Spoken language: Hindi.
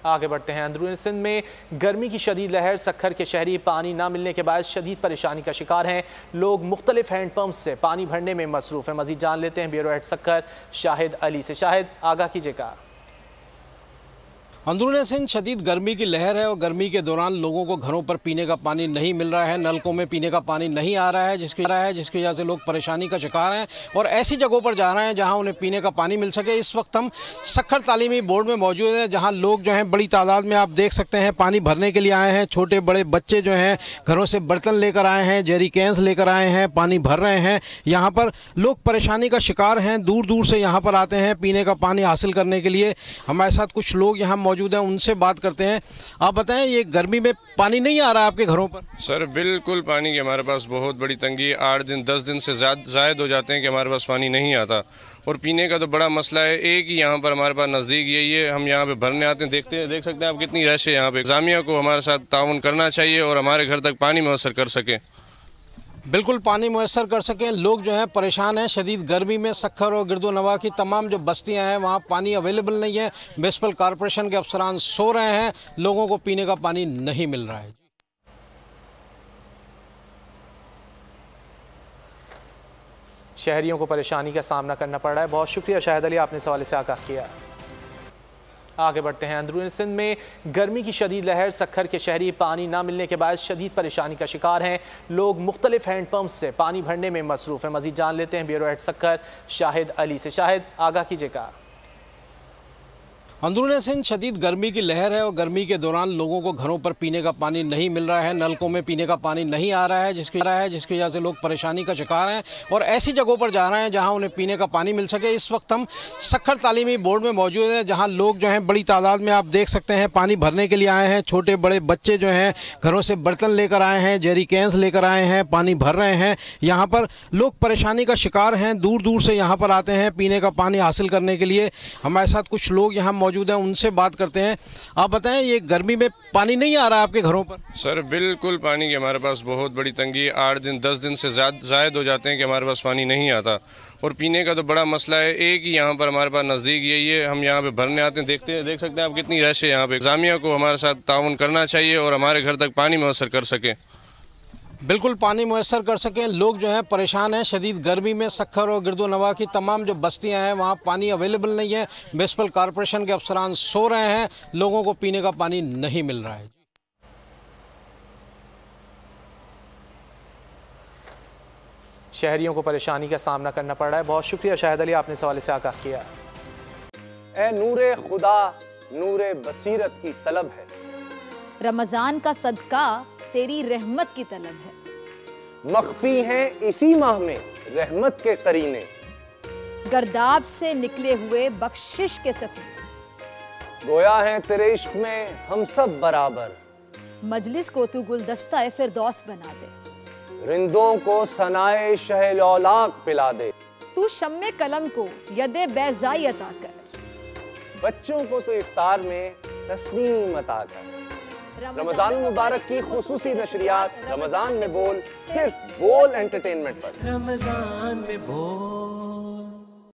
आगे बढ़ते हैं। अंदरूनी सिंध में गर्मी की शदीद लहर, सक्खर के शहरी पानी ना मिलने के बाद शदीद परेशानी का शिकार हैं। लोग मुख्तलिफ हैंडपंप से पानी भरने में मसरूफ हैं। मजीद जान लेते हैं ब्यूरो हेड सक्खर शाहिद अली से। शाहिद, आगाह कीजिएगा। अंदरूनी सिंध शदीद गर्मी की लहर है और गर्मी के दौरान लोगों को घरों पर पीने का पानी नहीं मिल रहा है, नलकों में पीने का पानी नहीं आ रहा है, जिसकी वजह से लोग परेशानी का शिकार हैं और ऐसी जगहों पर जा रहे हैं जहां उन्हें पीने का पानी मिल सके। इस वक्त हम सक्खर तालीमी बोर्ड में मौजूद हैं, जहां लोग जो हैं बड़ी तादाद में, आप देख सकते हैं, पानी भरने के लिए आए हैं। छोटे बड़े बच्चे जो हैं घरों से बर्तन लेकर आए हैं, जेरी कैंस लेकर आए हैं, पानी भर रहे हैं। यहाँ पर लोग परेशानी का शिकार हैं, दूर दूर से यहाँ पर आते हैं पीने का पानी हासिल करने के लिए। हमारे साथ कुछ लोग यहाँ मौजूद हैं, उनसे बात करते हैं। आप बताएं, ये गर्मी में पानी नहीं आ रहा है आपके घरों पर? सर बिल्कुल, पानी की हमारे पास बहुत बड़ी तंगी है। 8 दिन 10 दिन से ज़ायद हो जाते हैं कि हमारे पास पानी नहीं आता और पीने का तो बड़ा मसला है। एक ही यहाँ पर हमारे पास नज़दीक यही है, हम यहाँ पे भरने आते हैं। देख सकते हैं आप कितनी रश है यहाँ पे। इंतज़ामिया को हमारे साथ ताउन करना चाहिए और हमारे घर तक पानी मुयस्सर कर सके। बिल्कुल, पानी मुयस्सर कर सकें। लोग जो हैं परेशान हैं शदीद गर्मी में। सक्खर और गिरदोनवा की तमाम जो बस्तियां हैं वहाँ पानी अवेलेबल नहीं है। म्युनिसिपल कॉरपोरेशन के अफसरान सो रहे हैं, लोगों को पीने का पानी नहीं मिल रहा है। शहरियों को परेशानी का सामना करना पड़ रहा है। बहुत शुक्रिया शाहिद अली, आपने इस हवाले से आगाह किया। आगे बढ़ते हैं। अंदरूनी सिंध में गर्मी की शदीद लहर, सक्खर के शहरी पानी ना मिलने के बाद शदीद परेशानी का शिकार हैं। लोग मुख्तलिफ हैंडपंप से पानी भरने में मसरूफ हैं। मजीद जान लेते हैं ब्यूरो हेड सक्खर शाहिद अली से। शाहिद, आगाह कीजिएगा। अंदरूनी सिंध शदीद गर्मी की लहर है और गर्मी के दौरान लोगों को घरों पर पीने का पानी नहीं मिल रहा है, नलकों में पीने का पानी नहीं आ रहा है, जिसकी वजह से लोग परेशानी का शिकार हैं और ऐसी जगहों पर जा रहे हैं जहां उन्हें पीने का पानी मिल सके। इस वक्त हम सक्खर तालीमी बोर्ड में मौजूद हैं, जहां लोग जो हैं बड़ी तादाद में, आप देख सकते हैं, पानी भरने के लिए आए हैं। छोटे बड़े बच्चे जो हैं घरों से बर्तन लेकर आए हैं, जेरी कैंस लेकर आए हैं, पानी भर रहे हैं। यहाँ पर लोग परेशानी का शिकार हैं, दूर दूर से यहाँ पर आते हैं पीने का पानी हासिल करने के लिए। हमारे साथ कुछ लोग यहाँ मौजूद हैं, उनसे बात करते हैं। आप बताएं, ये गर्मी में पानी नहीं आ रहा है आपके घरों पर? सर बिल्कुल, पानी की हमारे पास बहुत बड़ी तंगी है। 8 दिन 10 दिन से ज़ायद हो जाते हैं कि हमारे पास पानी नहीं आता और पीने का तो बड़ा मसला है। एक ही यहाँ पर हमारे पास नज़दीक यही है, हम यहाँ पे भरने आते हैं। देख सकते हैं आप कितनी रश है यहाँ पे। इंतज़ामिया को हमारे साथ ताउन करना चाहिए और हमारे घर तक पानी मुयस्सर कर सके। बिल्कुल, पानी मुयस्सर कर सकें। लोग जो हैं परेशान हैं शदीद गर्मी में। सक्खर और गिरदोनवा की तमाम जो बस्तियां हैं वहाँ पानी अवेलेबल नहीं है। म्युनिसिपल कॉरपोरेशन के अफसरान सो रहे हैं, लोगों को पीने का पानी नहीं मिल रहा है। शहरियों को परेशानी का सामना करना पड़ रहा है। बहुत शुक्रिया शाहिद अली, आपने इस हवाले से आगाह किया। ए नूरे खुदा, नूरे बसीरत की तलब है। रमजान का सदका तेरी रहमत की तलब है। मख्फी हैं इसी माह में रहमत के करीने। गर्दाब से निकले हुए बख्शिश के सफीने। गोया हैं तेरे इश्क में हम सब बराबर। मजलिस को तू गुलदस्ता फिरदौस बना दे। रिंदों को सनाए शहलौलाक पिला दे। तू शम्मे कलम को यदे बैज़ाई अता कर। बच्चों को तो इफ्तार में तस्नीम अता कर। रमजान मुबारक की खुसूसी नशरियात रमजान में बोल, सिर्फ बोल एंटरटेनमेंट पर। रमजान में बोल।